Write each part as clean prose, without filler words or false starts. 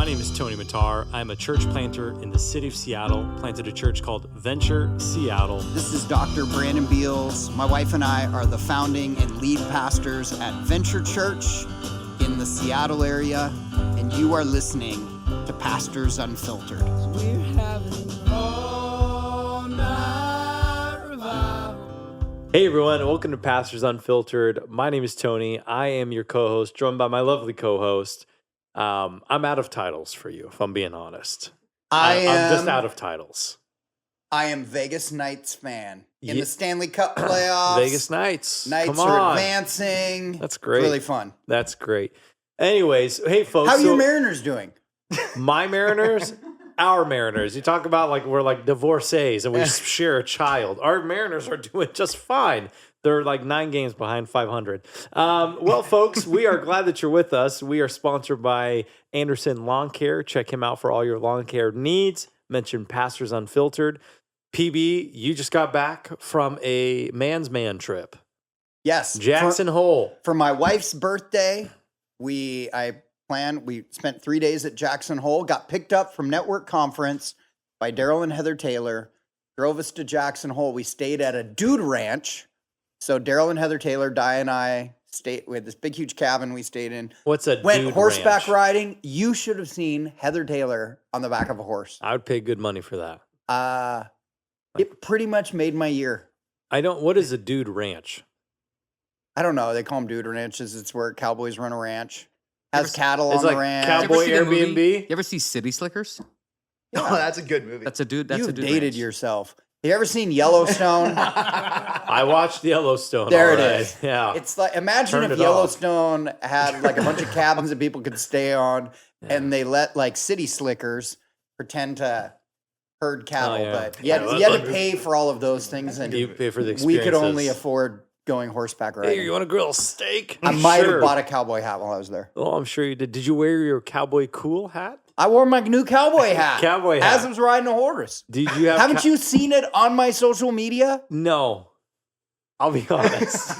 name is Tony Matar. I'm a church planter in the city of Seattle. Planted a church called Venture Seattle. This is Dr. Brandon Beals. My wife and I are the founding and lead pastors at Venture Church in the Seattle area, and you are listening to Pastors Unfiltered. We're having all night revival. Hey everyone, welcome to Pastors Unfiltered. My name is Tony. I am your co-host, joined by my lovely co-host. I'm out of titles for you, if I'm being honest. I'm just out of titles. I am Vegas Knights fan. In the Stanley Cup playoffs. Vegas Knights. Knights Come are on. advancing. That's great. Really fun. That's great. Anyways, hey folks. How are your Mariners doing? My Mariners? Our Mariners. You talk about like we're like divorcees and we share a child. Our Mariners are doing just fine. They're like 9 games behind 500. Well, folks, we are glad that you're with us. We are sponsored by Anderson Lawn Care. Check him out for all your lawn care needs. Mention Pastors Unfiltered. PB, you just got back from a man's man trip. Yes. Jackson Hole. For my wife's birthday, we spent 3 days at Jackson Hole, got picked up from Network Conference by Daryl and Heather Taylor, drove us to Jackson Hole. We stayed at a dude ranch. So Daryl and Heather Taylor, Di and I we had this big, huge cabin we stayed in. What's a Went dude horseback ranch? riding. You should have seen Heather Taylor on the back of a horse. I would pay good money for that. It pretty much made my year. What is a dude ranch? I don't know. They call them dude ranches. It's where cowboys run a ranch. Has cattle It's on like the ranch. cowboy You ever see the movie? Airbnb? You ever see City Slickers? Yeah. Oh, that's a good movie. That's a dude. That's You've a dude. dated ranch. yourself. Have you ever seen Yellowstone? I watched Yellowstone. There all it right. is. Yeah. It's like, imagine Turned if it off. Yellowstone had like a bunch of cabins that people could stay on, and they let like city slickers pretend to herd cattle. Oh, yeah. But you had to pay for all of those things, and You pay for the we could experiences. only afford going horseback riding. Hey, you want to grill a steak? I might Sure. have bought a cowboy hat while I was there. Oh, I'm sure you did. Did you wear your cowboy cool hat? I wore my new cowboy hat. Cowboy hat. As I was riding a horse. Did you have? Haven't you seen it on my social media? No. I'll be honest.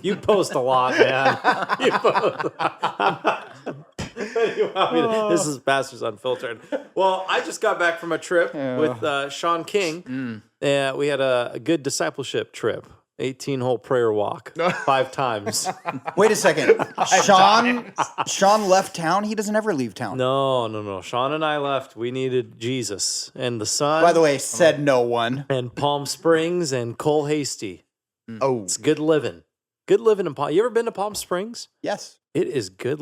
You post a lot, man. You post. This is Pastors Unfiltered. Well, I just got back from a trip with Sean King. We had a good discipleship trip. 18-hole prayer walk 5 times. Wait a second. Sean left town? He doesn't ever leave town. No. Sean and I left. We needed Jesus and the sun. By the way, said no one. And Palm Springs and Cole Hasty. Oh, It's good living. Good living in Palm. You ever been to Palm Springs? Yes. It is good.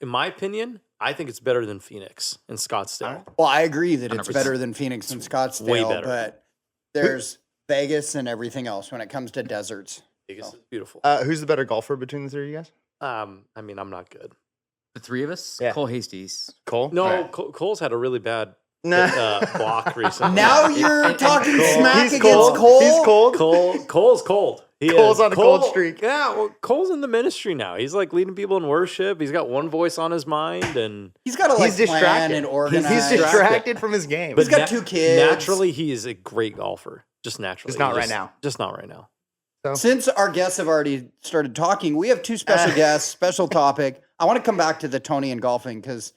In my opinion, I think it's better than Phoenix and Scottsdale. Well, I agree that it's 100%. better than Phoenix and Scottsdale, Way better. but there's Vegas and everything else when it comes to deserts. Vegas is beautiful. who's the better golfer between the three of you guys? I mean, I'm not good. The three of us. Yeah. Cole Hastie's. Cole? No, All right. Cole's had a really bad Nah. block recently. Now you're talking smack He's against cold. Cole? He's cold. Cole's cold. He Cole's is. on a cold streak. Yeah, well, Cole's in the ministry now. He's like leading people in worship. He's got one voice on his mind, and He's got to like He's plan distracted. and organize. He's distracted from his game. He's got 2 kids. naturally, he is a great golfer. Just naturally, Just not right now. Just not right now. Since our guests have already started talking, we have 2 special guests, special topic. I want to come back to the Tony and golfing because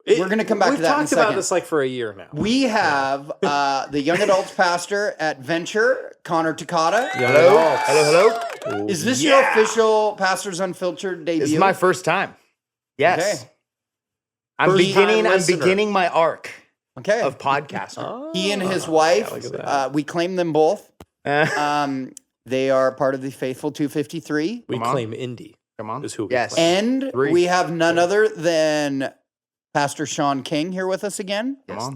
we're going to come back to that in a We've talked about second. this like for a year now. We have the young adults pastor at Venture, Connor Takata. Hello. Is this your official Pastors Unfiltered debut? This is my first time. Yes. Okay. I'm First-time listener. beginning my arc Okay. of podcasting. Oh, He and his wife, look at that. we claim them both. They are part of the Faithful 253. We Come on. claim Indy Come on. is who we Yes. claim. And 3. we have none other than Pastor Sean King here with us again. Come on.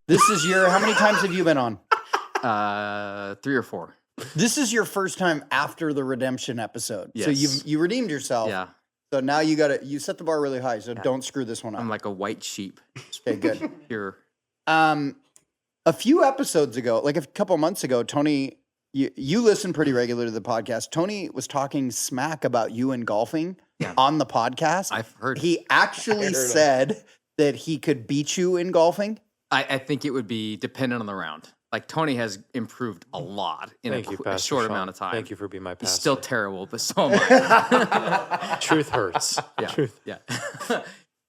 This is how many times have you been on? 3 or 4. This is your first time after the redemption episode. So Yes. you redeemed yourself. Yeah. So now you set the bar really high. So don't screw this one up. I'm like a white sheep. Okay, good. Here. A few episodes ago, like a couple months ago, Tony, you listen pretty regularly to the podcast. Tony was talking smack about you and golfing on the podcast. I've heard. He actually said that he could beat you in golfing. I think it would be dependent on the round. Like Tony has improved a lot in Thank you, a Pastor short Sean. amount of time. Thank you for being my pastor. He's still terrible, but so am I. Truth hurts. Yeah. Truth. Yeah.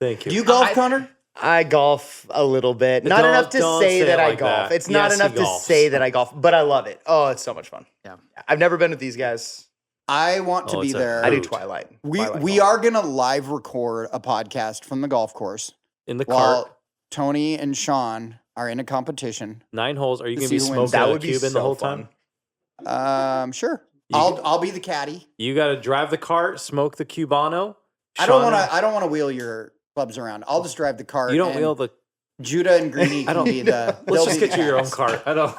Thank you. Do you golf, Connor? I golf a little bit. Not Don't- enough to don't say say that it I like golf. that. It's not Yes, he enough to golfs. say that I golf, but I love it. Oh, it's so much fun. Yeah. I've never been with these guys. I want to Oh, be it's a there. I do Hoot. Twilight. We Twilight we golf. are gonna live record a podcast from the golf course In the while cart, Tony and Sean are in a competition. 9 holes. Are you To going to be see who wins. smoking That a would be Cuban the so whole fun. time? Sure. You- I'll be the caddy. You got to drive the cart, smoke the Cubano. I don't Sean, want to wheel your clubs around. I'll just drive the cart. You don't and wheel the. Judah and Greeny I can don't- be the. Let's they'll just be get the you your own caddies. cart. I don't.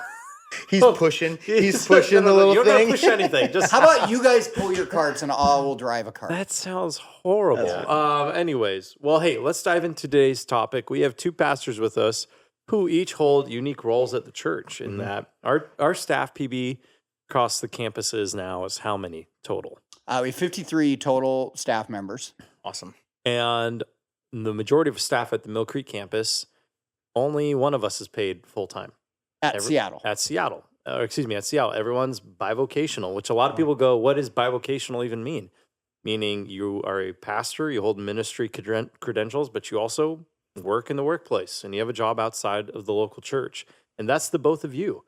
He's pushing. He's pushing the little You're thing. Not push anything. Just How about you guys pull your carts and I will drive a cart? That sounds horrible. That's Anyways, well, hey, let's dive into today's topic. We have 2 pastors with us who each hold unique roles at the church. In that, our staff PB across the campuses now is how many total? We have 53 total staff members. Awesome. And the majority of staff at the Mill Creek campus, only one of us is paid full time At Seattle. At Seattle. At Seattle. Everyone's bivocational, which a lot of people go, what does bivocational even mean? Meaning you are a pastor, you hold ministry credentials, but you also work in the workplace and you have a job outside of the local church. And that's the both of you.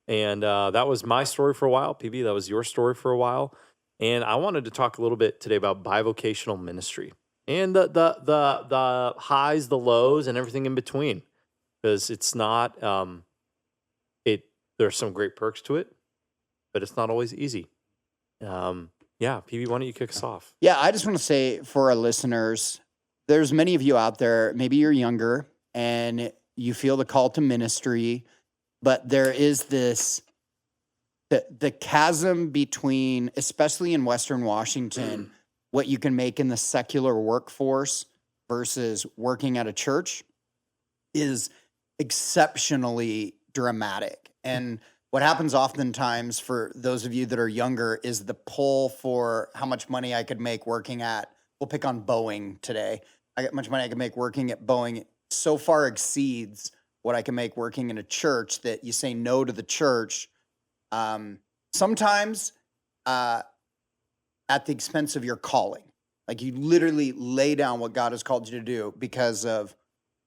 And that was my story for a while. PB, that was your story for a while. And I wanted to talk a little bit today about bivocational ministry and the highs, the lows, and everything in between. Because it's not, there's some great perks to it, but it's not always easy. Yeah, PB, why don't you kick us off? Yeah, I just want to say for our listeners, there's many of you out there, maybe you're younger and you feel the call to ministry, but there is this, the chasm between, especially in Western Washington, what you can make in the secular workforce versus working at a church is exceptionally dramatic. And what happens oftentimes for those of you that are younger is the pull for how much money I could make working at, we'll pick on Boeing today. I got much money I could make working at Boeing so far exceeds what I can make working in a church that you say no to the church. Sometimes at the expense of your calling. Like you literally lay down what God has called you to do because of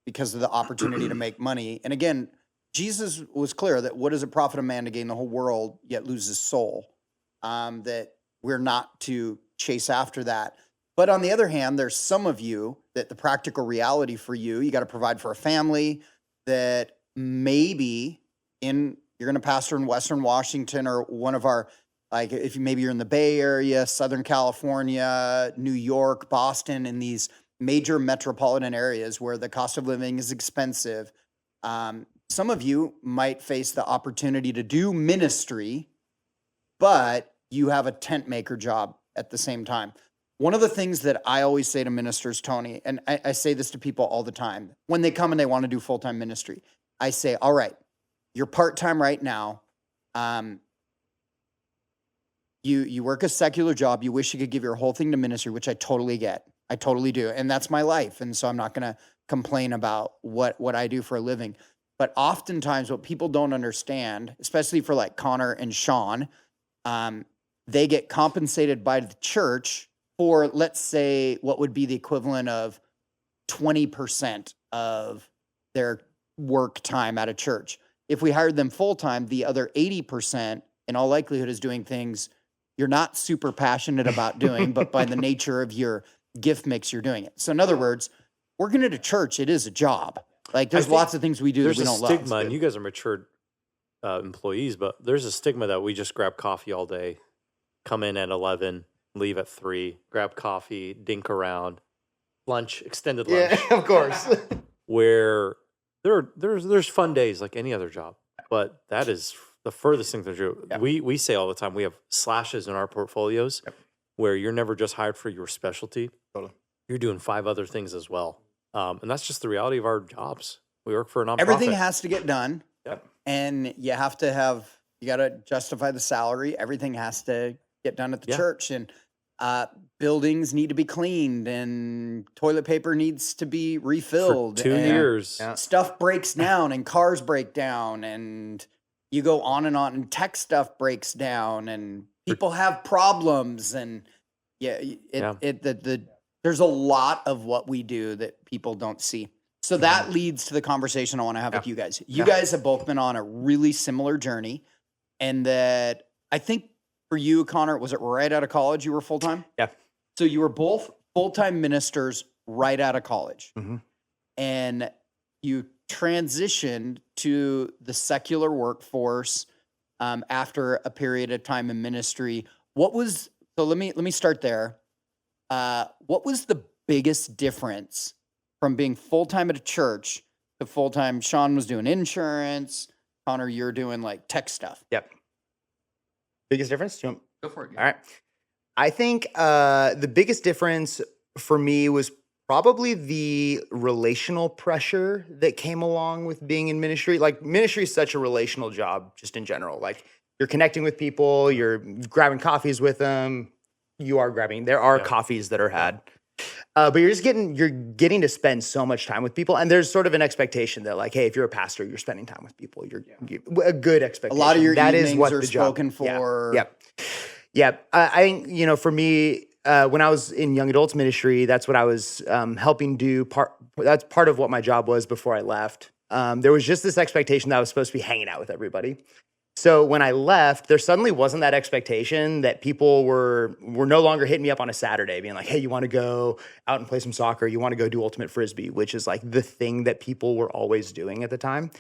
the opportunity to make money. And again, Jesus was clear that what does it profit a man to gain the whole world yet lose his soul? That we're not to chase after that. But on the other hand, there's some of you that the practical reality for you got to provide for a family that maybe you're going to pastor in Western Washington or one of our, like if maybe you're in the Bay Area, Southern California, New York, Boston, in these major metropolitan areas where the cost of living is expensive. Some of you might face the opportunity to do ministry, but you have a tent maker job at the same time. One of the things that I always say to ministers, Tony, and I say this to people all the time, when they come and they want to do full-time ministry, I say, all right, you're part-time right now. You work a secular job. You wish you could give your whole thing to ministry, which I totally get. I totally do. And that's my life. And so I'm not going to complain about what I do for a living. But oftentimes what people don't understand, especially for like Connor and Sean, they get compensated by the church for, let's say, what would be the equivalent of 20% of their work time at a church. If we hired them full-time, the other 80% in all likelihood is doing things you're not super passionate about doing, but by the nature of your gift mix, you're doing it. So in other words, working at a church, it is a job. Like there's lots of things we do that we don't love. There's a stigma, and you guys are mature employees, but there's a stigma that we just grab coffee all day, come in at 11, leave at 3, grab coffee, dink around, lunch, extended lunch. Yeah, of course. Where there's fun days like any other job, but that is the furthest thing from true. Yeah. We say all the time, we have slashes in our portfolios where you're never just hired for your specialty. Totally. You're doing 5 other things as well. And that's just the reality of our jobs. We work for a nonprofit. Everything has to get done. Yep. And you got to justify the salary. Everything has to get done at the church. And buildings need to be cleaned and toilet paper needs to be refilled. For 2 and years. Yeah. stuff breaks down and cars break down and you go on and tech stuff breaks down and people have problems and the There's a lot of what we do that people don't see. So that leads to the conversation I want to have with you guys. You guys have both been on a really similar journey, and that I think for you, Connor, was it right out of college you were full-time? Yeah. So you were both full-time ministers right out of college. And you transitioned to the secular workforce after a period of time in ministry. Let me start there. What was the biggest difference from being full-time at a church to full-time? Sean was doing insurance. Connor, you're doing like tech stuff. Yep. Biggest difference? Go for it. All right. I think the biggest difference for me was probably the relational pressure that came along with being in ministry. Like, ministry is such a relational job just in general. Like, you're connecting with people, you're grabbing coffees with them. There are coffees that are had. But you're getting to spend so much time with people. And there's sort of an expectation that, like, hey, if you're a pastor, you're spending time with people. You're a good expectation. A lot of your that evenings is what are the job, spoken for. Yeah. I think, for me, when I was in young adults ministry, that's what I was helping do. That's part of what my job was before I left. There was just this expectation that I was supposed to be hanging out with everybody. So when I left, there suddenly wasn't that expectation that people were no longer hitting me up on a Saturday being like, hey, you want to go out and play some soccer? You want to go do ultimate frisbee, which is like the thing that people were always doing at the time.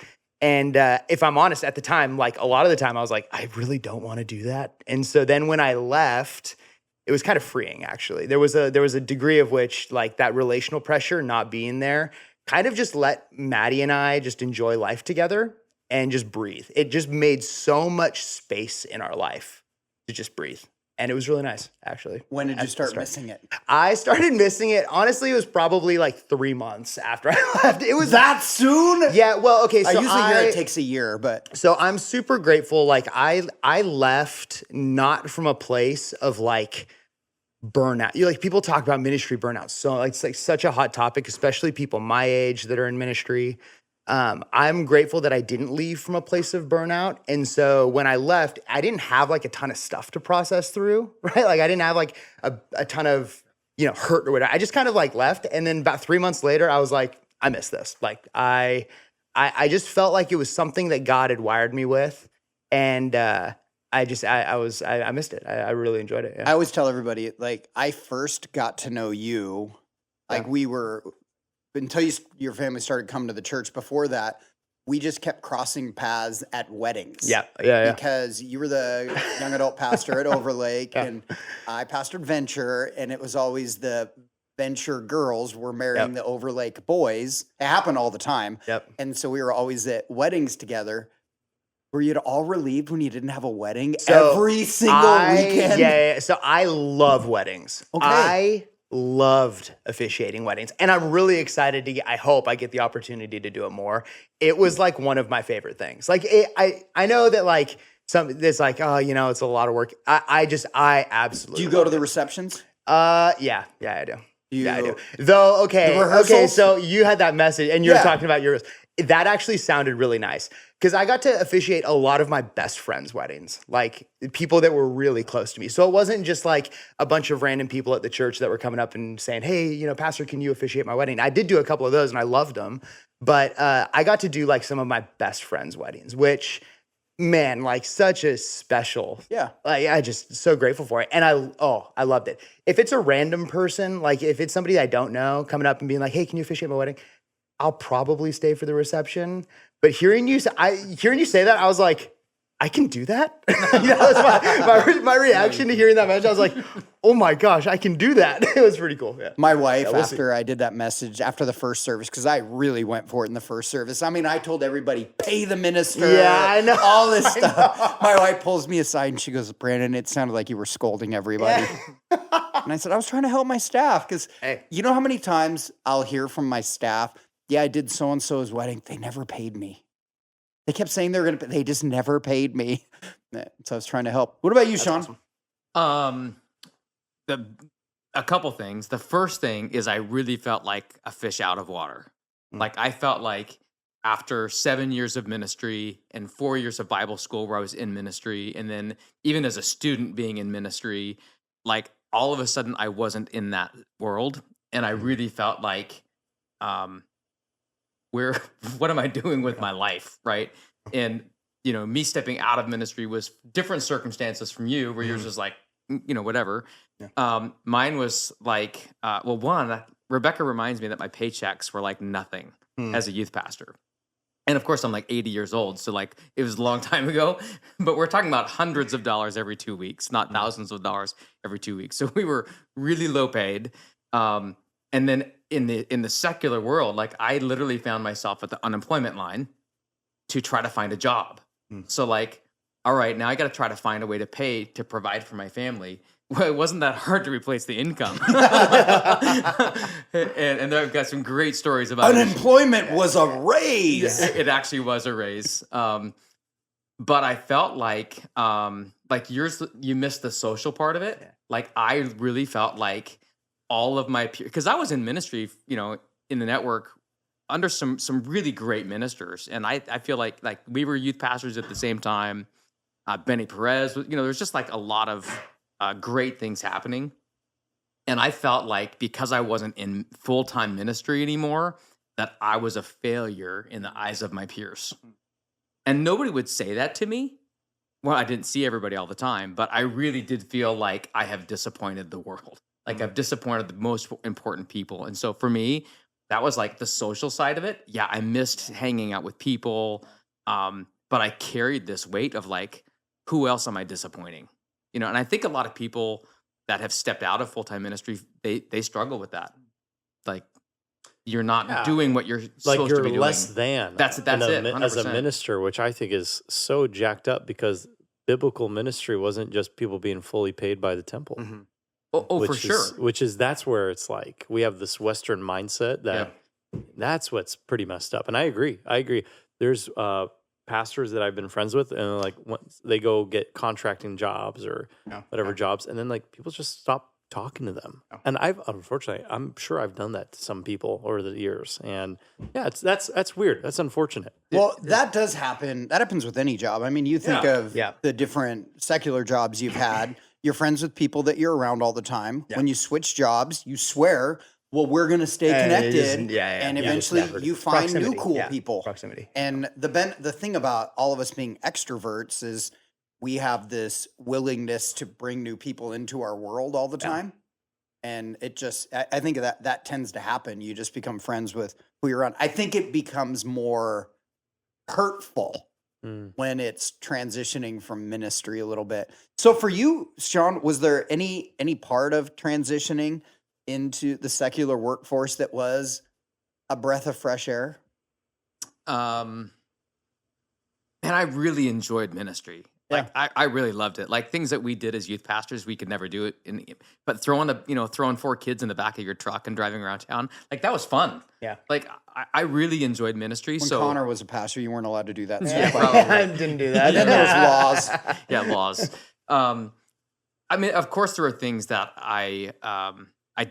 And if I'm honest, at the time, like a lot of the time I was like, I really don't want to do that. And so then when I left, it was kind of freeing, actually. There was a degree of which, like, that relational pressure not being there kind of just let Maddie and I just enjoy life together and just breathe. It just made so much space in our life to just breathe. And it was really nice, actually. When did you start missing it? I started missing it. Honestly, it was probably like 3 months after I left. It was that soon? Yeah, well, okay. So I usually hear it takes a year, but. So I'm super grateful. Like, I left not from a place of like burnout. People talk about ministry burnout. So like, it's like such a hot topic, especially people my age that are in ministry. I'm grateful that I didn't leave from a place of burnout. And so when I left, I didn't have like a ton of stuff to process through, right? Like, I didn't have like a ton of, hurt or whatever. I just kind of like left. And then about 3 months later, I was like, I miss this. Like, I just felt like it was something that God had wired me with. And, I missed it. I really enjoyed it. Yeah. I always tell everybody, like, I first got to know you, like we were, until your family started coming to the church. Before that, we just kept crossing paths at weddings. Yeah. Because you were the young adult pastor at Overlake, and I pastored Venture, and it was always the Venture girls were marrying the Overlake boys. It happened all the time. Yep. And so we were always at weddings together. Were you at all relieved when you didn't have a wedding So every single weekend? Yeah. So I love weddings. Okay. I loved officiating weddings, and I'm really excited I hope I get the opportunity to do it more. It was like one of my favorite things. Like, I know that like it's like, oh, it's a lot of work. I absolutely. Do you go to the receptions? Yeah, I do. I do. The Though, okay, rehearsals? so you had that message, and you're talking about yours. That actually sounded really nice, because I got to officiate a lot of my best friends' weddings, like people that were really close to me. So it wasn't just like a bunch of random people at the church that were coming up and saying, hey, Pastor, can you officiate my wedding? I did do a couple of those, and I loved them. But I got to do like some of my best friends' weddings, which, man, like such a special. Yeah. Like, I just so grateful for it. And I loved it. If it's a random person, like if it's somebody I don't know coming up and being like, hey, can you officiate my wedding? I'll probably stay for the reception. But hearing you say that, I was like, I can do that? That was my reaction to hearing that message. I was like, oh my gosh, I can do that. It was pretty cool. Yeah. My wife, after I did that message, after the first service, because I really went for it in the first service. I mean, I told everybody, pay the minister. Yeah, I know. All this stuff. My wife pulls me aside and she goes, Brandon, it sounded like you were scolding everybody. And I said, I was trying to help my staff, because you know how many times I'll hear from my staff, yeah, I did so-and-so's wedding. They never paid me. They kept saying they just never paid me. So I was trying to help. What about you, Sean? Awesome. A couple things. The first thing is I really felt like a fish out of water. Like, I felt like after 7 years of ministry and 4 years of Bible school where I was in ministry, and then even as a student being in ministry, like all of a sudden I wasn't in that world, and I really felt like, what am I doing with my life, right? And me stepping out of ministry was different circumstances from you, where yours was like, whatever. Yeah. Mine was like, one, Rebecca reminds me that my paychecks were like nothing as a youth pastor. And of course, I'm like 80 years old, so like it was a long time ago. But we're talking about hundreds of dollars every 2 weeks, not thousands of dollars every 2 weeks. So we were really low paid. And then in the secular world, like I literally found myself at the unemployment line to try to find a job. So like, all right, now I got to try to find a way to provide for my family. Well, it wasn't that hard to replace the income. and I've got some great stories about unemployment was a raise. It actually was a raise. But I felt like yours, you missed the social part of it. Yeah. Like I really felt like all of my peers, because I was in ministry, in the network under some really great ministers. And I feel like we were youth pastors at the same time. Benny Perez, there's just like a lot of great things happening. And I felt like because I wasn't in full-time ministry anymore, that I was a failure in the eyes of my peers. And nobody would say that to me. Well, I didn't see everybody all the time, but I really did feel like I have disappointed the world. Like I've disappointed the most important people. And so for me, that was like the social side of it. Yeah, I missed hanging out with people. But I carried this weight of like, who else am I disappointing? And I think a lot of people that have stepped out of full-time ministry, they struggle with that. Like you're not doing what you're supposed to be doing. You're less than. That's it. As a 100%. minister, which I think is so jacked up because biblical ministry wasn't just people being fully paid by the temple. Mm-hmm. Oh, for sure. That's where it's like we have this Western mindset that that's what's pretty messed up. And I agree. There's pastors that I've been friends with, and like once they go get contracting jobs or whatever jobs, and then like people just stop talking to them. And I'm sure I've done that to some people over the years, and that's weird. That's unfortunate. Well, that does happen. That happens with any job. I mean, you think of the different secular jobs you've had. You're friends with people that you're around all the time. When you switch jobs, you swear, well, we're going to stay connected. And eventually you find new cool people. Proximity. And the thing about all of us being extroverts is we have this willingness to bring new people into our world all the time. And it just, I think that tends to happen. You just become friends with who you're around. I think it becomes more hurtful when it's transitioning from ministry a little bit. So for you, Sean, was there any part of transitioning into the secular workforce that was a breath of fresh air? And I really enjoyed ministry. Like I really loved it. Like things that we did as youth pastors, we could never do it. But throwing 4 kids in the back of your truck and driving around town, like that was fun. Yeah. Like I really enjoyed ministry. When Connor was a pastor, you weren't allowed to do that. I didn't do that. And then there was laws. Laws. I mean, of course, there were things that I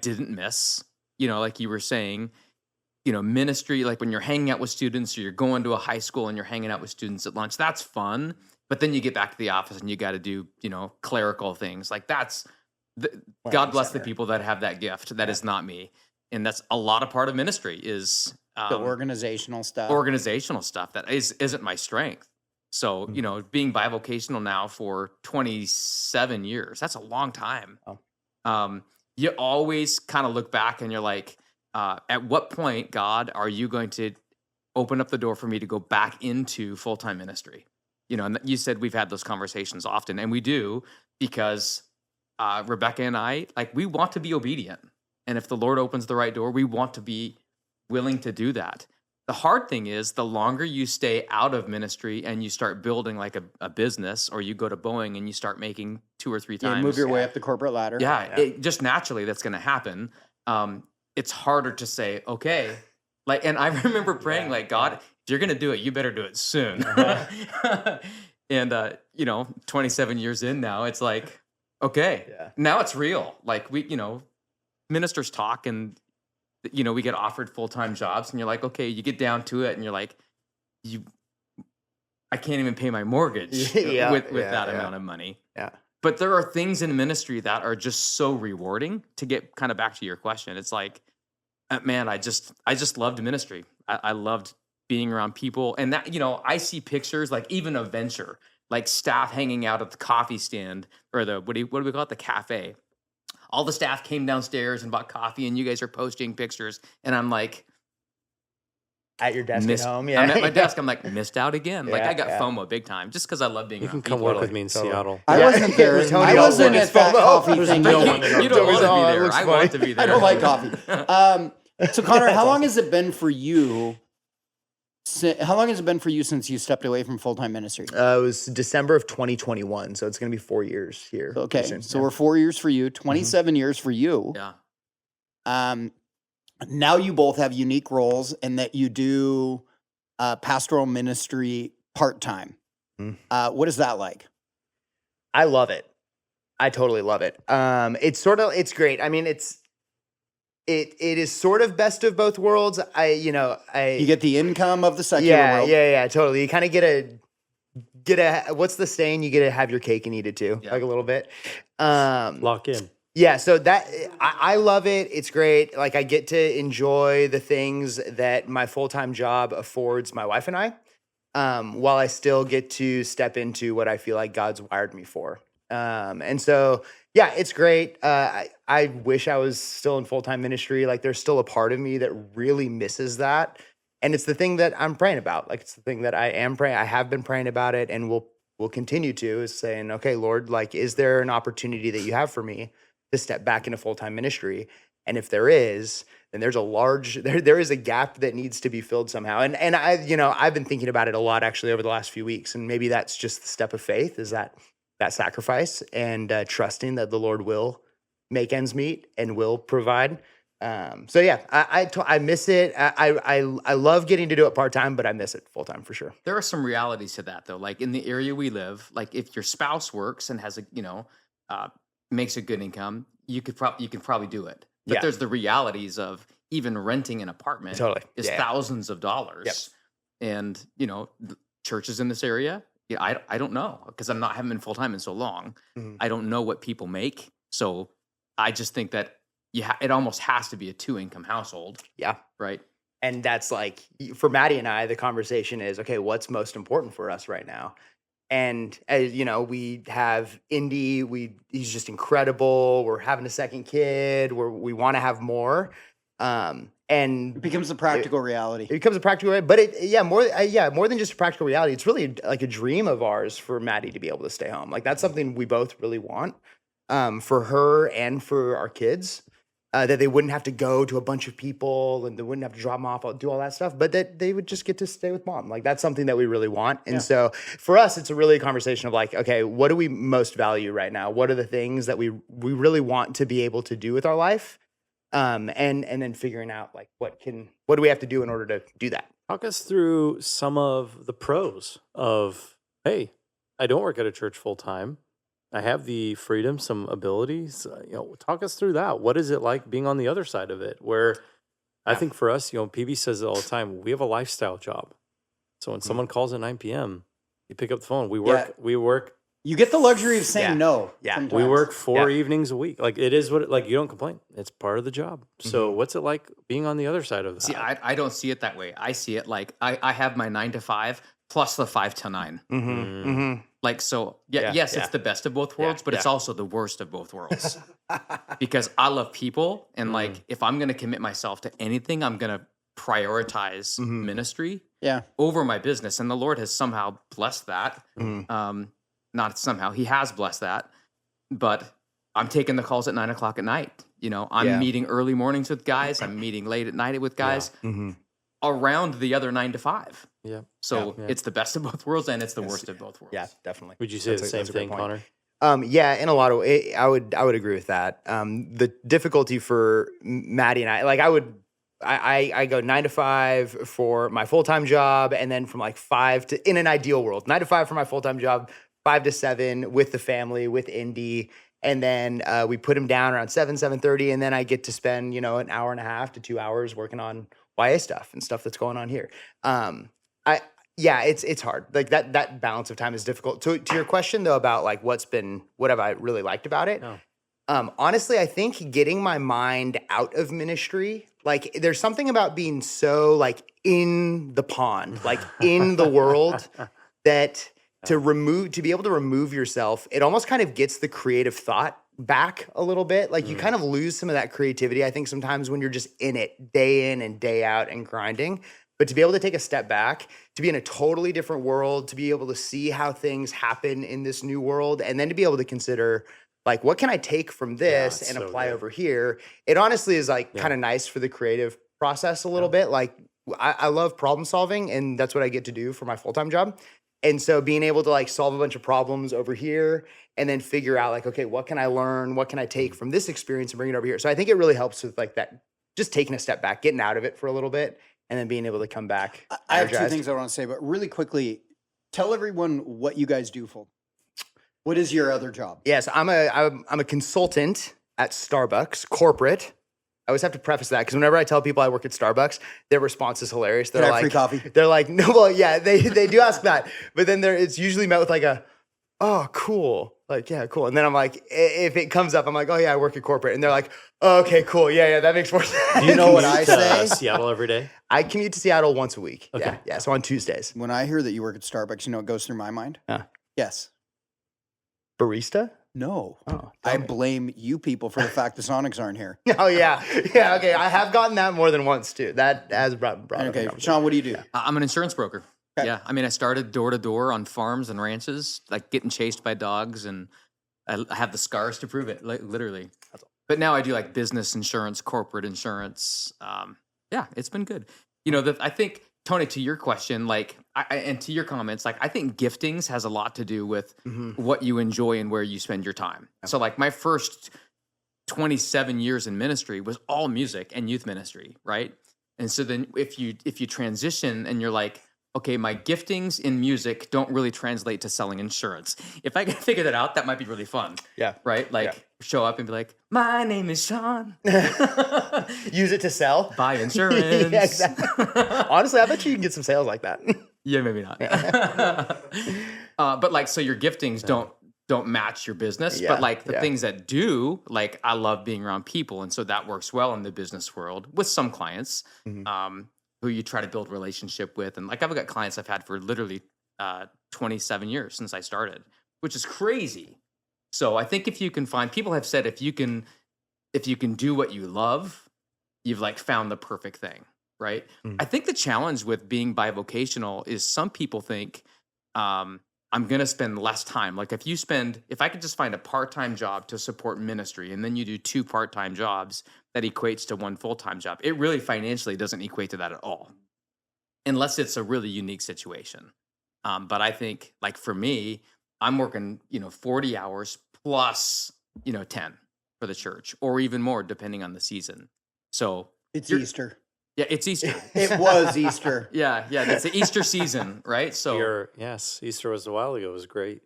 didn't miss. Like you were saying, ministry. Like when you're hanging out with students, or you're going to a high school and you're hanging out with students at lunch. That's fun. But then you get back to the office and you got to do, clerical things. Like God bless the people that have that gift. That is not me. And that's a lot of part of ministry is the organizational stuff. That isn't my strength. So, being bi-vocational now for 27 years, that's a long time. You always kind of look back and you're like, at what point, God, are you going to open up the door for me to go back into full-time ministry? And you said we've had those conversations often, and we do because Rebecca and I, we want to be obedient. And if the Lord opens the right door, we want to be willing to do that. The hard thing is the longer you stay out of ministry and you start building like a business, or you go to Boeing and you start making 2 or 3 times. You move your way up the corporate ladder. It just naturally that's going to happen. It's harder to say, okay. And I remember praying God, if you're going to do it, you better do it soon. And, 27 years in now, it's like, okay, now it's real. Like ministers talk and, we get offered full-time jobs and you're like, okay, you get down to it and you're like, I can't even pay my mortgage with that amount of money. Yeah. But there are things in ministry that are just so rewarding. To get kind of back to your question, it's like, man, I just loved ministry. I loved being around people, and that, I see pictures like even of venture, like staff hanging out at the coffee stand or the what do we call it, the cafe. All the staff came downstairs and bought coffee, and you guys are posting pictures, and I'm like, at your desk at home, yeah. I'm at my desk. I'm like, missed out again. Like Yeah, I got yeah. FOMO big time just because I love being You around can come people. work with me in Seattle. I Yeah. wasn't there. Tony I wasn't Alden at that is coffee There's thing. no one in You don't want to Oh, be it there. looks I funny. want to be there. I don't like coffee. So Connor, how long has it been for you? How long has it been for you since you stepped away from full-time ministry? It was December of 2021, so it's going to be 4 years here. Okay, soon. so Yeah. we're 4 years for you, 27 years for you. Yeah. Now you both have unique roles in that you do pastoral ministry part-time. What is that like? I love it. I totally love it. It's great. I mean, it is sort of best of both worlds. You get the income of the secular world. Yeah, totally. You kind of get a what's the saying? You get to have your cake and eat it too, Yeah. like a little bit. Lock in. Yeah, so that I love it. It's great. Like I get to enjoy the things that my full-time job affords my wife and I, while I still get to step into what I feel like God's wired me for. And so, yeah, it's great. I wish I was still in full-time ministry. Like there's still a part of me that really misses that. And it's the thing that I'm praying about. Like it's the thing that I am praying. I have been praying about it and will continue to, is saying, okay, Lord, like, is there an opportunity that you have for me to step back into full-time ministry? And if there is, then there's there is a gap that needs to be filled somehow. And I've been thinking about it a lot actually over the last few weeks. And maybe that's just the step of faith, is that sacrifice and trusting that the Lord will make ends meet and will provide. So yeah, I miss it. I love getting to do it part-time, but I miss it full-time for sure. There are some realities to that though. Like in the area we live, like if your spouse works and has makes a good income, you could probably do it. But Yeah. there's the realities of even renting an apartment Totally. is Yeah. thousands of dollars. Yep. And, churches in this area, I don't know because haven't been full-time in so long. Mhm. I don't know what people make. So I just think that it almost has to be a 2-income household, Yeah. right? And that's like, for Maddie and I, the conversation is, okay, what's most important for us right now? And as we have Indy, he's just incredible. We're having a second kid. We want to have more. And It becomes a practical reality. it becomes a practical reality, but more than just a practical reality. It's really like a dream of ours for Maddie to be able to stay home. Like that's something we both really want, for her and for our kids. That they wouldn't have to go to a bunch of people and they wouldn't have to drop them off, do all that stuff, but that they would just get to stay with mom. Like that's something that we really want. And so for us, it's a really conversation of like, okay, what do we most value right now? What are the things that we really want to be able to do with our life? And then figuring out like, what do we have to do in order to do that? Talk us through some of the pros of, hey, I don't work at a church full time. I have the freedom, some abilities. Talk us through that. What is it like being on the other side of it? Where I think for us, PB says it all the time. We have a lifestyle job. So when someone calls at 9 p.m., you pick up the phone. We work. You get the luxury of saying Yeah. no. Yeah. sometimes. We work 4 evenings a week. Like it is what you don't complain. It's part of the job. So what's it like being on the other side of that? See, I don't see it that way. I see it like I have my 9 to 5 plus the 5 to 9. Like, so, yes, it's the best of both worlds, but it's also the worst of both worlds. Because I love people. And, like, if I'm going to commit myself to anything, I'm going to prioritize ministry over my business. And the Lord has somehow blessed that. Not somehow, He has blessed that. But I'm taking the calls at 9 o'clock at night. I'm meeting early mornings with guys. I'm meeting late at night with guys around the other 9 to 5. Yeah. So it's the best of both worlds and it's the worst of both worlds. Yeah, definitely. Would you say the same that's a great thing, point. Connor? Yeah, in a lot of ways, I would agree with that. The difficulty for Maddie and I, like I go 9 to 5 for my full-time job, and then from like 5 to, in an ideal world, 9 to 5 for my full-time job, 5 to 7 with the family, with Indy, and then we put him down around 7:30, and then I get to spend an hour and a half to 2 hours working on YA stuff and stuff that's going on here. Yeah, it's hard. Like that balance of time is difficult. To your question though about like what have I really liked about it? No. Honestly, I think getting my mind out of ministry, like there's something about being so like in the pond, like in the world that to be able to remove yourself, it almost kind of gets the creative thought back a little bit. Like you kind of lose some of that creativity, I think, sometimes when you're just in it day in and day out and grinding. But to be able to take a step back, to be in a totally different world, to be able to see how things happen in this new world, and then to be able to consider, like, what can I take from this it's and so apply good. over here? It honestly is like kind of nice for the creative process a little bit. Like I love problem solving, and that's what I get to do for my full-time job. And so being able to like solve a bunch of problems over here and then figure out like, okay, what can I learn? What can I take from this experience and bring it over here? So I think it really helps with like that, just taking a step back, getting out of it for a little bit, and then being able to come back. I have two energized. things I want to say, but really quickly, tell everyone what you guys do full. What is your other job? Yes, I'm a consultant at Starbucks, corporate. I always have to preface that because whenever I tell people I work at Starbucks, their response is hilarious. They're Can I have like, free coffee? They're like, no, well, yeah, they do ask that, but then it's usually met with like a, oh, cool, like yeah, cool. And then I'm like, if it comes up, I'm like, oh yeah, I work at corporate, and they're like, oh, okay, cool, yeah, that makes more sense. Do you know what I Commute say? to Seattle every day. I commute to Seattle once a week. Okay. Yeah, so on Tuesdays. When I hear that you work at Starbucks, you know what goes through my mind? Yeah. Yes. Barista? No. Oh, I tell me. blame you people for the fact the Sonics aren't here. Oh yeah, yeah. Okay, I have gotten that more than once too. That has brought up Okay, a Sean, what do you do? I'm an insurance broker. Okay. Yeah, I mean, I started door to door on farms and ranches, like getting chased by dogs, and I have the scars to prove it, like literally. But now I do like business insurance, corporate insurance. Yeah, it's been good. You know, I think Tony, to your question, like, and to your comments, like, I think giftings has a lot to do with what you enjoy and where you spend your time. So, like, my first 27 years in ministry was all music and youth ministry, right? And so then if you transition and you're like, okay, my giftings in music don't really translate to selling insurance. If I can figure that out, that might be really fun. Yeah. Right? Like, show up and be like, my name is Sean. Use it to sell. Buy insurance. Yeah, exactly. Honestly, I bet you can get some sales like that. Yeah, maybe not. But like, so your giftings don't match your business, Yeah, but like the yeah. things that do, like I love being around people, and so that works well in the business world with some clients who you try to build relationship with, and like I've got clients I've had for literally 27 years since I started, which is crazy. So I think if you can find, people have said if you can do what you love, you've like found the perfect thing. Right. I think the challenge with being bivocational is some people think I'm going to spend less time. Like if I could just find a part-time job to support ministry and then you do 2 part-time jobs, that equates to 1 full-time job. It really financially doesn't equate to that at all, unless it's a really unique situation. But I think like for me, I'm working, 40 hours plus, 10 for the church or even more depending on the season. So It's Easter. Yeah, it's Easter. It was Easter. Yeah, it's the Easter season, right? So, Yes, Easter was a while ago. It was great.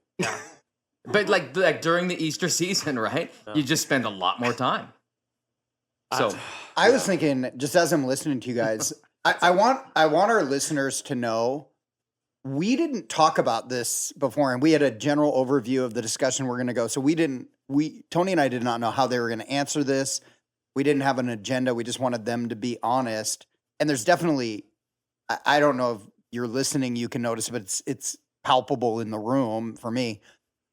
but like during the Easter season, right? You just spend a lot more time. So, I was thinking, just as I'm listening to you guys, I want our listeners to know we didn't talk about this before, and we had a general overview of the discussion we're going to go. So Tony and I did not know how they were going to answer this. We didn't have an agenda. We just wanted them to be honest. And there's definitely, I don't know if you're listening, you can notice, but it's palpable in the room for me.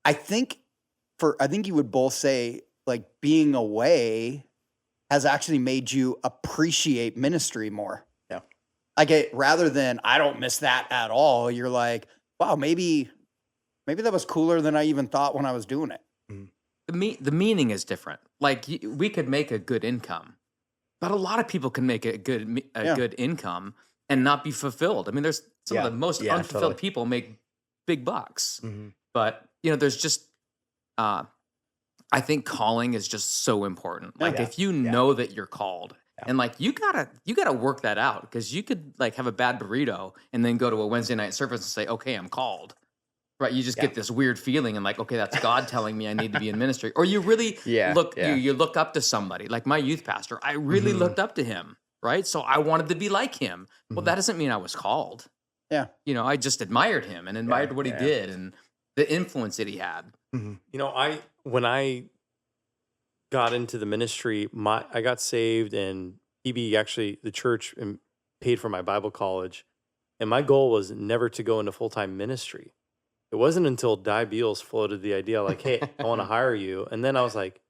I think you would both say like being away has actually made you appreciate ministry more. Yeah. Like rather than I don't miss that at all. You're like, wow, maybe that was cooler than I even thought when I was doing it. the meaning is different. Like we could make a good income, but a lot of people can make a good income and not be fulfilled. I mean, there's some of the most unfulfilled people make big bucks, but there's just, I think calling is just so important. Like if you know that you're called and like, you gotta work that out, because you could like have a bad burrito and then go to a Wednesday night service and say, okay, I'm called. Right, you just get this weird feeling and like, okay, that's God telling me I need to be in ministry. Or you really you look up to somebody. Like my youth pastor, I really looked up to him, right? So I wanted to be like him. Well, that doesn't mean I was called. Yeah. I just admired him and admired what he did and the influence that he had. When I got into the ministry, I got saved, and PB actually, the church, paid for my Bible college, and my goal was never to go into full-time ministry. It wasn't until Beals floated the idea, like, "Hey, I want to hire you," and then I was like,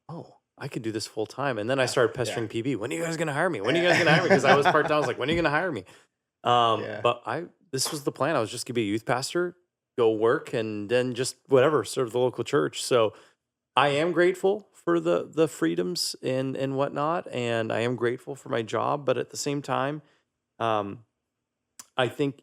"Oh, I could do this full time." And then I started pestering PB, "When are you guys going to hire me? When are you guys going to hire me?" Because I was part time. I was like, "When are you going to hire me?" But this was the plan. I was just going to be a youth pastor, go work, and then just whatever, serve the local church. So I am grateful for the freedoms and whatnot, and I am grateful for my job. But at the same time, I think,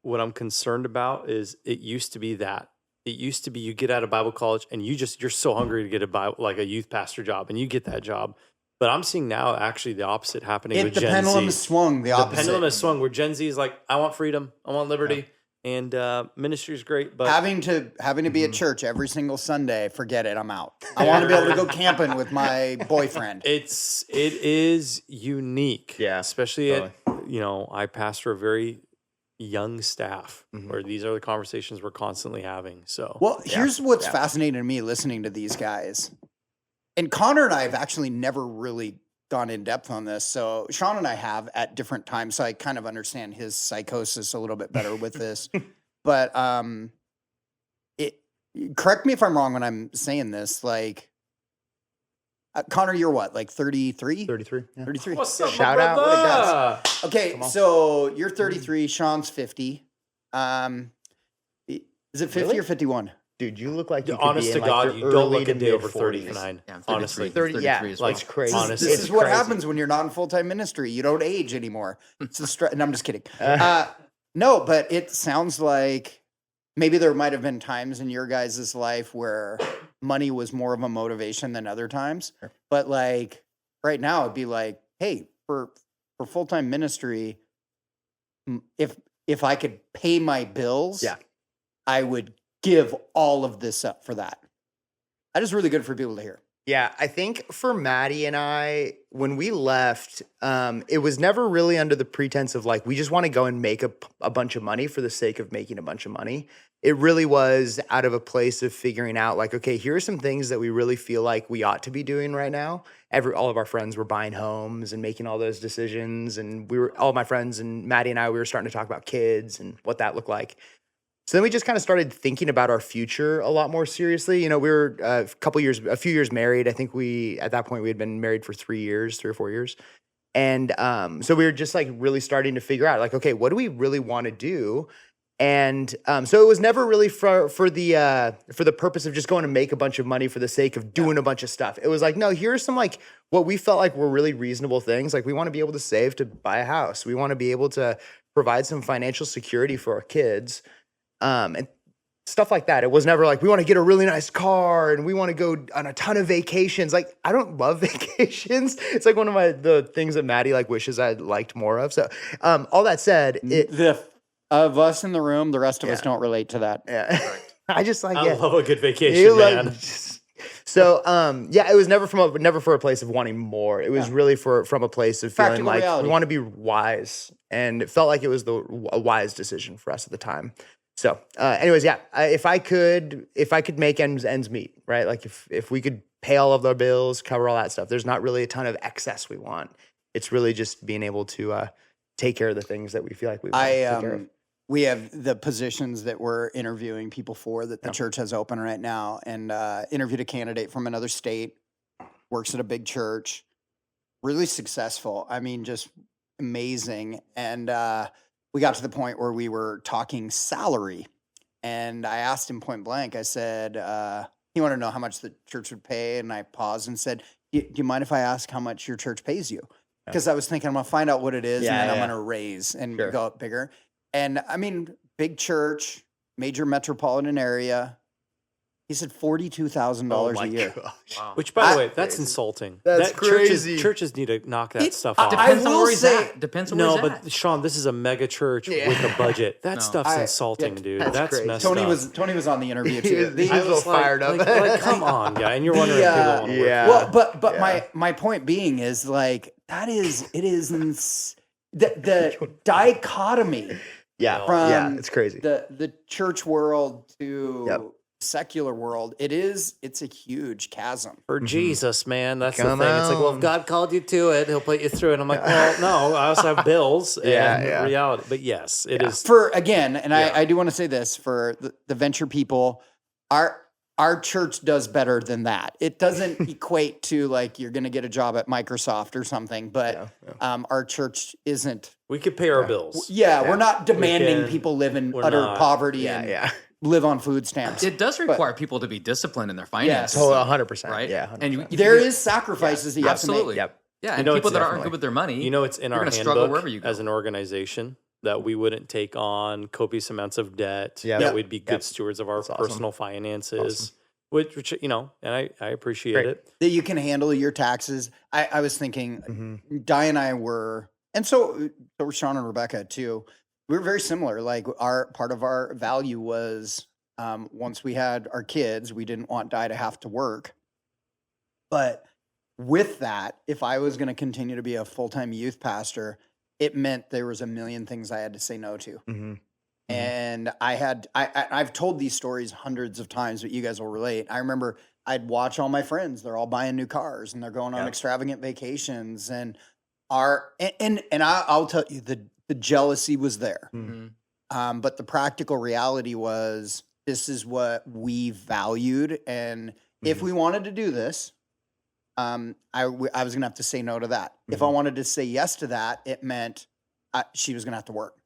what I'm concerned about is it used to be that. It used to be you get out of Bible college and you're so hungry to get a youth pastor job, and you get that job. But I'm seeing now actually the opposite happening with Gen Z. The pendulum has swung the opposite. The pendulum has swung where Gen Z is like, I want freedom, I want liberty, and ministry is great. But having to be at church every single Sunday, forget it. I'm out. I want to be able to go camping with my boyfriend. It is unique, especially at I pastor a very young staff where these are the conversations we're constantly having. So, here's what's fascinating to me listening to these guys. And Connor and I have actually never really gone in depth on this. So Sean and I have at different times. So I kind of understand his psychosis a little bit better with this. But correct me if I'm wrong when I'm saying this. Like, Connor, you're what? Like 33? 33. Yeah. 33. What's up, Shout my out. brother? Okay, so you're 33. Sean's 50. Is it 50 Really? or 51? Dude, you look like you could Honest be to in God, like you your don't early look to a day over mid-40s. 39. Yeah, I'm Honestly. 33, 30, yeah, 33 as like well. it's crazy. Honestly. This It's is what crazy. happens when you're not in full-time ministry. You don't age anymore. It's the and I'm just kidding. No, but it sounds like maybe there might have been times in your guys' life where money was more of a motivation than other times. Sure. But like right now, it'd be like, hey, for full-time ministry, if I could pay my bills, I would give all of this up for that. That is really good for people to hear. Yeah, I think for Maddie and I, when we left, it was never really under the pretense of like, we just want to go and make a bunch of money for the sake of making a bunch of money. It really was out of a place of figuring out like, okay, here are some things that we really feel like we ought to be doing right now. All of our friends were buying homes and making all those decisions. And all my friends and Maddie and I, we were starting to talk about kids and what that looked like. So then we just kind of started thinking about our future a lot more seriously. We were a few years married. I think at that point we had been married for 3 or 4 years. And so we were just like really starting to figure out like, okay, what do we really want to do? And so it was never really for the purpose of just going to make a bunch of money for the sake of doing a bunch of stuff. It was like, no, here's some like what we felt like were really reasonable things. Like we want to be able to save to buy a house. We want to be able to provide some financial security for our kids. And stuff like that. It was never like, we want to get a really nice car and we want to go on a ton of vacations. Like, I don't love vacations. It's like one of the things that Maddie like wishes I liked more of. So, all that said, Of us in the room, the rest of us don't relate to that. Yeah. I just like, I love a good vacation, man. So, it was never for a place of wanting more. It was really from a place of feeling Practical like reality. we want to be wise, and it felt like it was a wise decision for us at the time. So, anyways, if I could make ends meet, right? Like if we could pay all of our bills, cover all that stuff, there's not really a ton of excess we want. It's really just being able to take care of the things that we feel like we want to take care of. We have the positions that we're interviewing people for that the church has open right now, and interviewed a candidate from another state, works at a big church, really successful. I mean, just amazing. And we got to the point where we were talking salary, and I asked him point blank. I said, he wanted to know how much the church would pay, and I paused and said, do you mind if I ask how much your church pays you? Because I was thinking I'm going to find out what it is, and then I'm going to raise and go up bigger. And I mean, big church, major metropolitan area. He said $42,000 a year. Wow. Which, by the way, that's insulting. That's crazy. Churches need to knock that stuff off. Depends on where he's at. Depends on where he's at. But Sean, this is a mega church with a budget. That stuff's insulting, dude. That's crazy. messed up. Tony was on the interview too. He was a little fired up. Like, come on, guy. And you're wondering if people want to work. Well, but my point being is like it is the dichotomy Yeah. From Yeah. It's crazy. the church world to Yep. secular world. It's a huge chasm. For Jesus, man, that's Come the thing. It's like, well, on. if God called you to it, He'll put you through it. I'm like, well, no, I also have bills and Yeah. reality. But yes, it is. For again, and Yeah. I do want to say this for the venture people, our church does better than that. It doesn't equate to like you're going to get a job at Microsoft or something, but our church isn't. We could pay our bills. Yeah, we're not demanding can. people live in We're utter not. poverty Yeah. and Yeah. live on food stamps. It does require people to be disciplined in their finances. So 100%. right? Yeah. 100%. And There is sacrifices that you have to absolutely. make. Yep. Yeah, and know, people it's that aren't definitely- good with their money, You know, it's in you're our gonna struggle handbook wherever you go. as an organization that we wouldn't take on copious amounts of debt. Yep. That Yep. we'd be good stewards of our awesome. personal finances. Awesome. Which you know, and I appreciate Great. it. That you can handle your taxes. I was thinking, Di and I were, and so were Sean and Rebecca too. We were very similar. Like part of our value was once we had our kids, we didn't want Di to have to work. But with that, if I was going to continue to be a full-time youth pastor, it meant there was a million things I had to say no to. Mm-hmm. And I've told these stories hundreds of times, but you guys will relate. I remember I'd watch all my friends; they're all buying new cars and they're going on extravagant vacations. And I'll tell you, the jealousy was there. Mhm. But the practical reality was this is what we valued, and if we wanted to do this, I was gonna have to say no to that. If I wanted to say yes to that, it meant she was gonna have to work.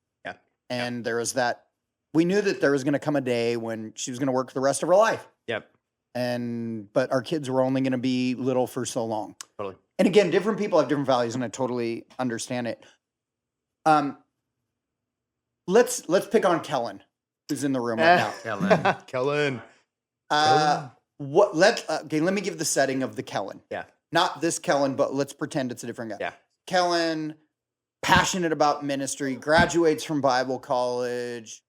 And there was that, we knew that there was going to come a day when she was going to work the rest of her life. Yep. But our kids were only going to be little for so long. Totally. And again, different people have different values and I totally understand it. Let's pick on Kellen, who's in the room right now. Kellen. Kellen. Let me give the setting of the Kellen. Yeah. Not this Kellen, but let's pretend it's a different guy. Yeah. Kellen, passionate about ministry, graduates from Bible college,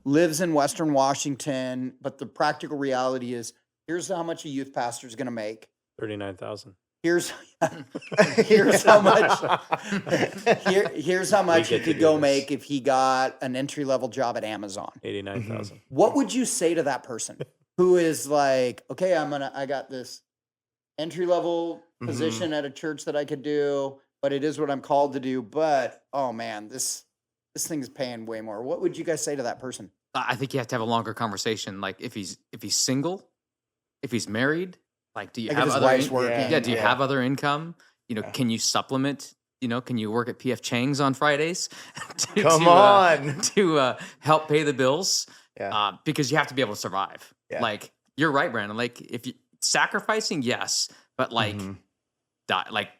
lives in Western Washington, but the practical reality is here's how much a youth pastor is going to make. 39,000. Here's how much here's how much he get to could do go this. make if he got an entry-level job at Amazon. 89,000. What would you say to that person who is like, okay, I got this entry-level position at a church that I could do, but it is what I'm called to do. But oh man, this thing's paying way more. What would you guys say to that person? I think you have to have a longer conversation. Like if he's single, if he's married, like do you Like if have his other wife's working. Yeah, do you have other income? You know, can you supplement? You know, can you work at PF Chang's on Fridays? Come on. to help pay the bills. Yeah. Because you have to be able to survive. Yeah. Like you're right, Brandon. Like if you sacrificing, yes, but like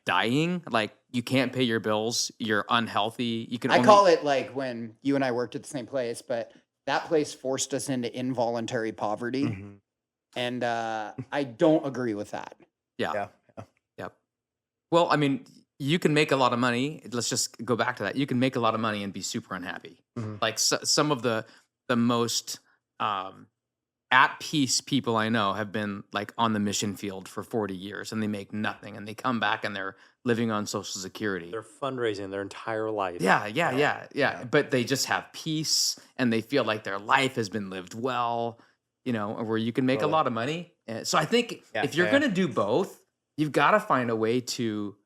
dying, like you can't pay your bills. You're unhealthy. You can. I call it like when you and I worked at the same place, but that place forced us into involuntary poverty. And I don't agree with that. Yeah. Well, I mean, you can make a lot of money. Let's just go back to that. You can make a lot of money and be super unhappy. Like some of the most at peace people I know have been like on the mission field for 40 years and they make nothing and they come back and they're living on Social Security. They're fundraising their entire life. Yeah. But they just have peace and they feel like their life has been lived well, you know, where you can make a lot of money. So I think if you're going to do both, you've got to find a way to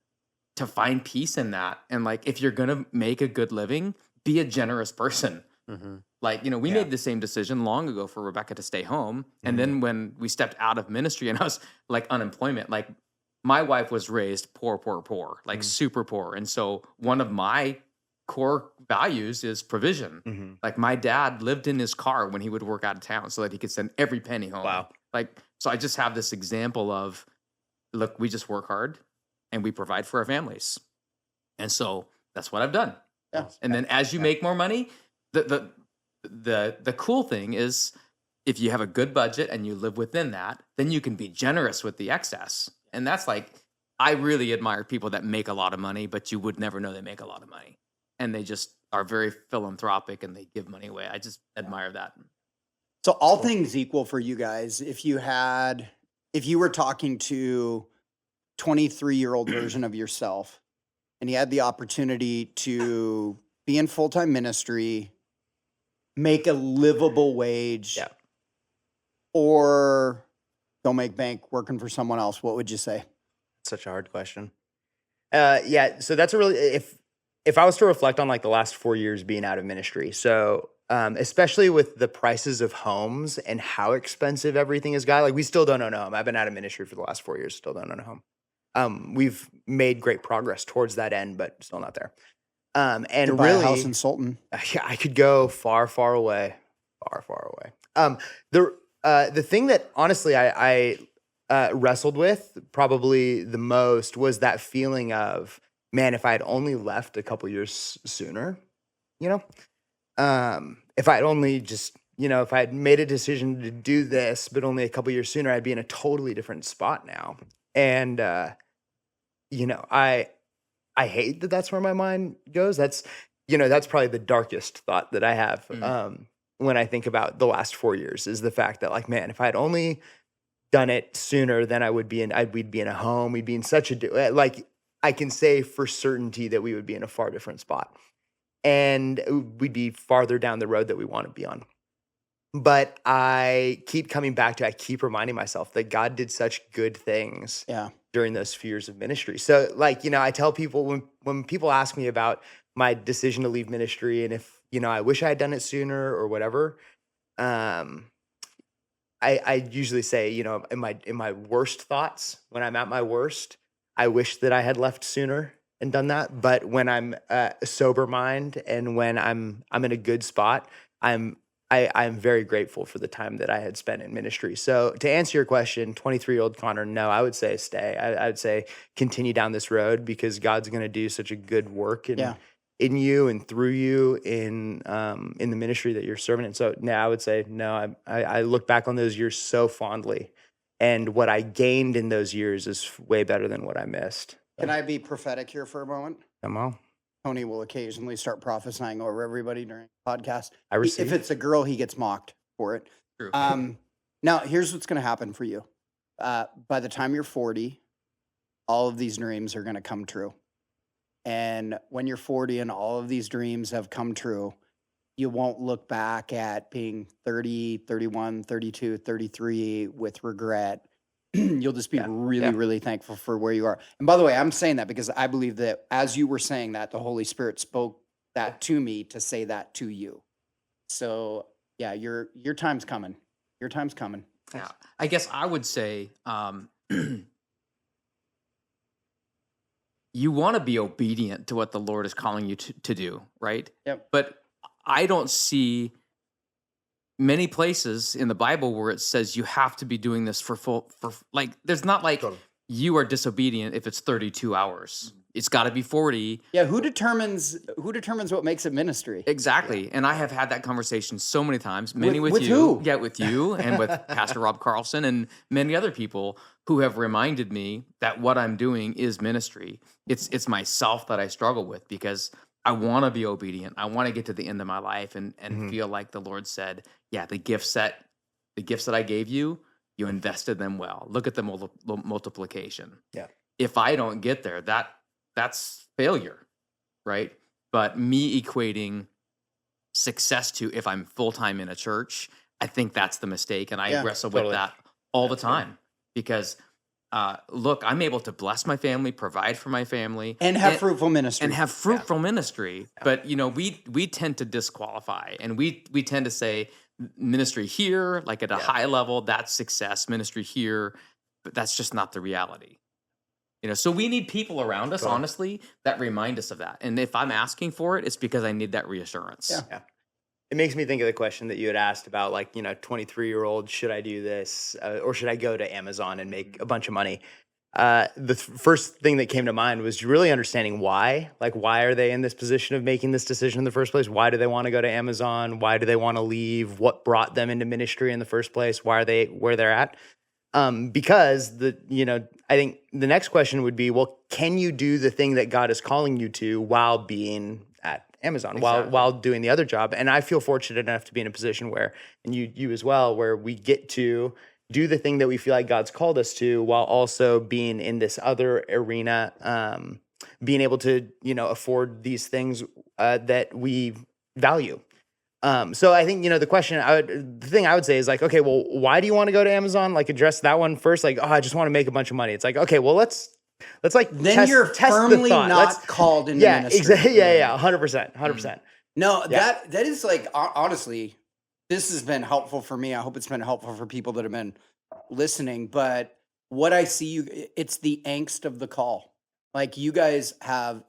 find peace in that. And like, if you're going to make a good living, be a generous person. Like, you know, we made the same decision long ago for Rebecca to stay home. And then when we stepped out of ministry and I was like unemployment, like my wife was raised poor, like super poor. And so one of my core values is provision. Like my dad lived in his car when he would work out of town so that he could send every penny home. Wow. Like, so I just have this example of, look, we just work hard and we provide for our families. And so that's what I've done. Yeah. And then as you make more money, the cool thing is if you have a good budget and you live within that, then you can be generous with the excess. And that's like, I really admire people that make a lot of money, but you would never know they make a lot of money. And they just are very philanthropic and they give money away. I just admire that. So all things equal for you guys, if you were talking to 23-year-old version of yourself and you had the opportunity to be in full-time ministry, make a livable wage, Yeah. or go make bank working for someone else? What would you say? Such a hard question. Yeah, so that's a really if I was to reflect on like the last 4 years being out of ministry, so especially with the prices of homes and how expensive everything has got, like we still don't own a home. I've been out of ministry for the last 4 years, still don't own a home. We've made great progress towards that end, but still not there. And To buy really, a house in Sultan. yeah, I could go far, far away, far, far away. The thing that honestly I wrestled with probably the most was that feeling of, man, if I had only left a couple years sooner, you know, if I had only just, you know, if I had made a decision to do this, but only a couple years sooner, I'd be in a totally different spot now. And, you know, I hate that that's where my mind goes. That's, you know, that's probably the darkest thought that I have when I think about the last 4 years is the fact that, like, man, if I had only done it sooner, then we'd be in a home. We'd be in such a, like, I can say for certainty that we would be in a far different spot. And we'd be farther down the road that we want to be on. But I keep coming back to, I keep reminding myself that God did such good things during those few years of ministry. So, like, you know, I tell people when people ask me about my decision to leave ministry and if, you know, I wish I had done it sooner or whatever, I usually say, you know, in my worst thoughts, when I'm at my worst, I wish that I had left sooner and done that. But when I'm sober mind and when I'm in a good spot, I'm very grateful for the time that I had spent in ministry. So to answer your question, 23-year-old Connor, no, I would say stay. I would say continue down this road because God's going to do such a good work in you and through you in the ministry that you're serving in. So now I would say no. I look back on those years so fondly, and what I gained in those years is way better than what I missed. Can I be prophetic here for a moment? Come on. Tony will occasionally start prophesying over everybody during the podcast. I receive. If it's a girl, he gets mocked for it. True. Now, here's what's going to happen for you. By the time you're 40, all of these dreams are going to come true. And when you're 40 and all of these dreams have come true, you won't look back at being 30, 31, 32, 33 with regret. You'll just be really thankful for where you are. And by the way, I'm saying that because I believe that as you were saying that, the Holy Spirit spoke that to me to say that to you. So yeah, your time's coming. Your time's coming. Yeah, I guess I would say you want to be obedient to what the Lord is calling you to do, right? Yep. But I don't see many places in the Bible where it says you have to be doing this for like, there's not like you are disobedient if it's 32 hours. It's got to be 40. Yeah, who determines what makes it ministry? Exactly. And I have had that conversation so many times, many with with you. who? Yeah, with you and with Pastor Rob Carlson and many other people who have reminded me that what I'm doing is ministry. It's myself that I struggle with because I want to be obedient. I want to get to the end of my life and feel like the Lord said, yeah, the gifts that I gave you, you invested them well. Look at the multiplication. Yeah. If I don't get there, that's failure, right? But me equating success to if I'm full-time in a church, I think that's the mistake. And I wrestle with that all the time because look, I'm able to bless my family, provide for my family. And have fruitful ministry. And have fruitful ministry. Yeah. But, you know, we tend to disqualify and we tend to say ministry here, like at a high level, that's success, ministry here, but that's just not the reality. You know, so we need people around us, honestly, that remind us of that. And if I'm asking for it, it's because I need that reassurance. Yeah. It makes me think of the question that you had asked about, like, you know, 23-year-old, should I do this or should I go to Amazon and make a bunch of money? The first thing that came to mind was really understanding why. Like, why are they in this position of making this decision in the first place? Why do they want to go to Amazon? Why do they want to leave? What brought them into ministry in the first place? Why are they where they're at? Because I think the next question would be, well, can you do the thing that God is calling you to while being at Amazon, while doing the other job? And I feel fortunate enough to be in a position where, and you as well, where we get to do the thing that we feel like God's called us to while also being in this other arena, being able to, afford these things that we value. So I think, the thing I would say is like, okay, well, why do you want to go to Amazon? Like address that one first. Like, oh, I just want to make a bunch of money. It's like, okay, well, let's like Then you're test firmly the thought. not called into Yeah, ministry. exactly. Yeah, 100%. No, Yeah. that is like honestly, this has been helpful for me. I hope it's been helpful for people that have been listening. But what I see it's the angst of the call. Like you guys have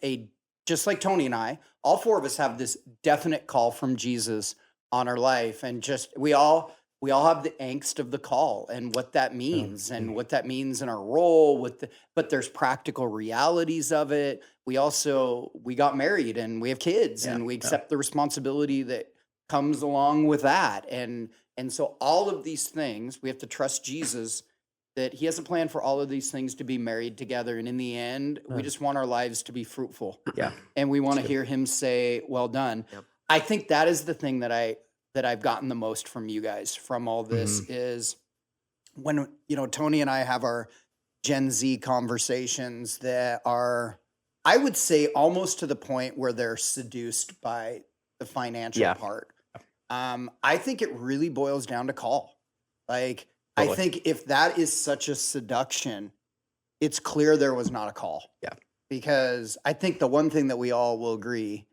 just like Tony and I, all four of us have this definite call from Jesus on our life, and just we all have the angst of the call and what that means and what that means in our role but there's practical realities of it. We got married and we have kids and we accept the responsibility that comes along with that. And so all of these things, we have to trust Jesus that he has a plan for all of these things to be married together. And in the end, we just want our lives to be fruitful. Yeah. And we want to hear him say, well done. Yep. I think that is the thing that I've gotten the most from you guys from all this is when, Tony and I have our Gen Z conversations that are, I would say, almost to the point where they're seduced by the financial part. I think it really boils down to call. Like, I think if that is such a seduction, it's clear there was not a call. Yeah. Because I think the one thing that we all will agree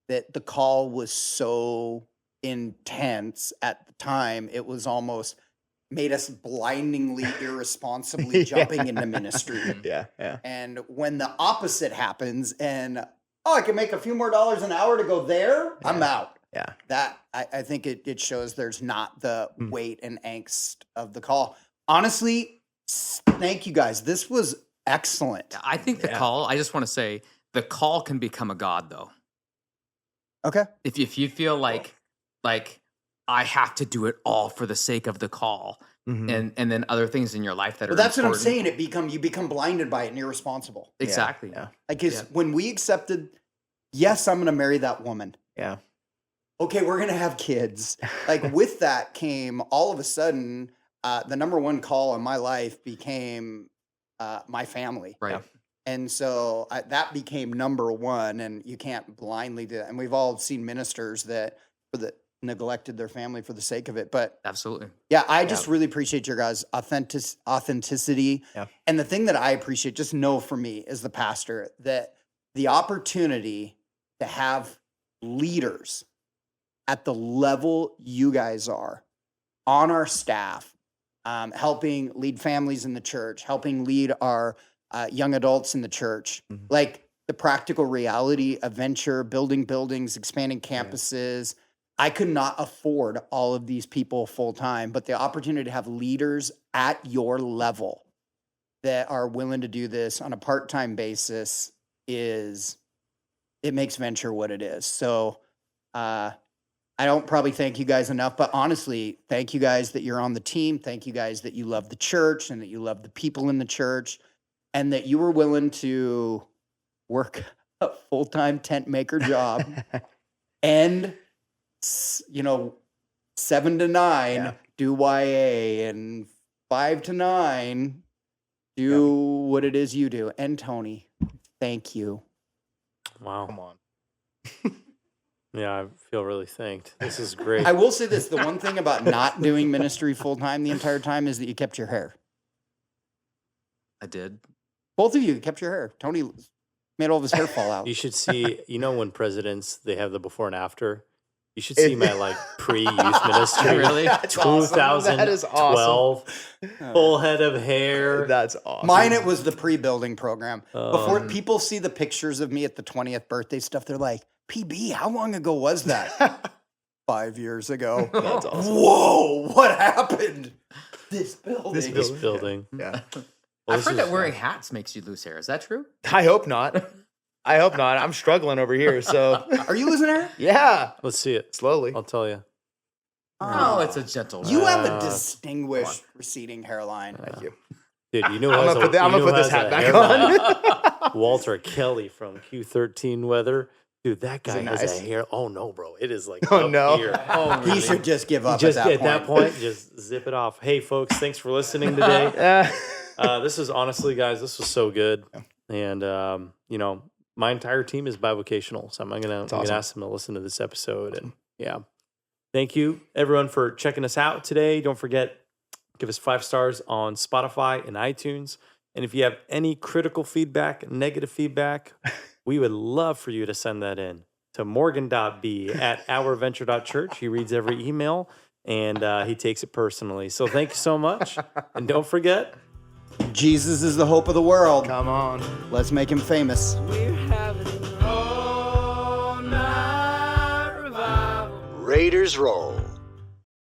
that the call was so intense at the time, it was almost made us blindingly, irresponsibly jumping into ministry. Yeah. And when the opposite happens and, I can make a few more dollars an hour to go there, I'm out. Yeah. That I think it shows there's not the weight and angst of the call. Honestly, thank you guys. This was excellent. I think the call, I just want to say, the call can become a God, though. Okay. If you feel like I have to do it all for the sake of the call, and then other things in your life that are that's important. what I'm saying. You become blinded by it and irresponsible. Exactly. Yeah. Like, when we accepted, yes, I'm going to marry that woman. Yeah. Okay, we're going to have kids. Like, with that came all of a sudden, the number one call in my life became my family. Right. And so that became number one, and you can't blindly do that. And we've all seen ministers that neglected their family for the sake of it. But Absolutely. yeah, I just really appreciate your guys' authenticity. Yeah. And the thing that I appreciate, just know for me as the pastor, that the opportunity to have leaders at the level you guys are on our staff, helping lead families in the church, helping lead our young adults in the church, like the practical reality of venture, building buildings, expanding campuses. I could not afford all of these people full time, but the opportunity to have leaders at your level that are willing to do this on a part-time basis it makes venture what it is. So, I don't probably thank you guys enough, but honestly, thank you guys that you're on the team. Thank you guys that you love the church and that you love the people in the church and that you were willing to work a full-time tent maker job and, 7 to 9, do YA, and 5 to 9, do what it is you do. And Tony, thank you. Wow. Come on. Yeah, I feel really thanked. This is great. I will say this, the one thing about not doing ministry full-time the entire time is that you kept your hair. I did. Both of you kept your hair. Tony made all of his hair fall out. You should see, when presidents, they have the before and after. You should see my pre-youth ministry. Really? That's awesome. 2012, That is awesome. full head of hair. That's awesome. Mine, it was the pre-building program. Before people see the pictures of me at the 20th birthday stuff, they're like, PB, how long ago was that? 5 years ago. That's awesome. Whoa, what happened? This building. This building. Yeah. Well, I've heard that wearing hats makes you lose hair. Is that true? I hope not. I'm struggling over here. So Are you losing hair? yeah, Let's see it. slowly. I'll tell you. Oh, it's a gentle. You have a distinguished receding hairline. Thank you. Dude, you know I'm who gonna put this hat back on. Walter Kelly from Q13 Weather. Dude, that guy it has nice? a hair. Oh, no, bro. It is like Oh, up no. here. Oh, He should just give up Just at that point. just zip it off. Hey, folks, thanks for listening today. This is honestly, guys, this was so good. And, my entire team is bi-vocational, so I'm gonna awesome. ask them to listen to this episode. And yeah, thank you everyone for checking us out today. Don't forget, give us 5 stars on Spotify and iTunes. And if you have any critical feedback, negative feedback, we would love for you to send that in to morgan.b@ourventure.church. He reads every email and he takes it personally. So thank you so much. And don't forget, Jesus is the hope of the world. Come on. Let's make him famous. We're having an all-night revival. Raiders roll.